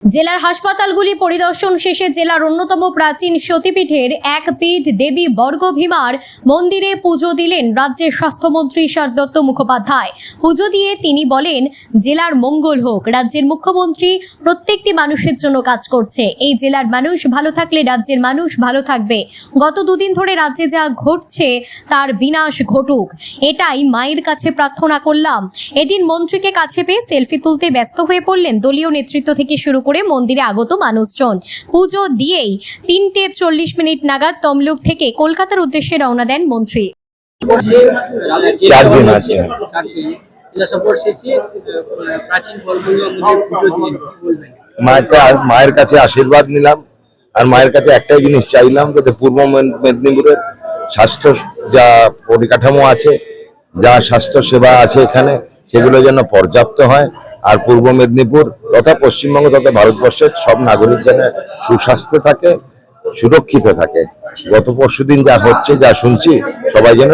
জেলার হাসপাতালগুলি পরিদর্শন শেষে জেলার অন্যতম প্রাচীন সতীপীঠের এক পীঠ দেবী বর্গভীমার মন্দিরে পুজো দিলেন রাজ্যের স্বাস্থ্যমন্ত্রী ঈশ্বর দত্ত মুখোপাধ্যায়। পুজো দিয়ে তিনি বলেন, জেলার মঙ্গল হোক। রাজ্যের মুখ্যমন্ত্রী প্রত্যেকটি মানুষের জন্য কাজ করছে। এই জেলার মানুষ ভালো থাকলে রাজ্যের মানুষ ভালো থাকবে। গত দুদিন ধরে রাজ্যে যা ঘটছে তার বিনাশ ঘটুক, এটাই মায়ের কাছে প্রার্থনা করলাম। এদিন মন্ত্রীকে কাছে পেয়ে সেলফি তুলতে ব্যস্ত হয়ে পড়লেন দলীয় নেতৃত্ব থেকে শুরু করে মন্দিরে আগত মানুষজন। পুজো দিয়েই 3:40 নাগাদ তমলুক থেকে কলকাতার উদ্দেশ্যে রওনা দেন মন্ত্রী। 4 দিন আছে। মায়ের কাছে আশীর্বাদ নিলাম, আর মায়ের কাছে একটাই জিনিস চাইলাম, যাতে পূর্ব মেদিনীপুরের স্বাস্থ্য যা পরিকাঠামো আছে, যা স্বাস্থ্য সেবা আছে এখানে, সেগুলো যেন পর্যাপ্ত হয়। আর পূর্ব মেদিনীপুর তথা পশ্চিমবঙ্গ তথা ভারতবর্ষের সব নাগরিক যেন সুস্বাস্থ্যে থাকে, সুরক্ষিত থাকে। গত পরশুদিন যা হচ্ছে, যা শুনছি, সবাই যেন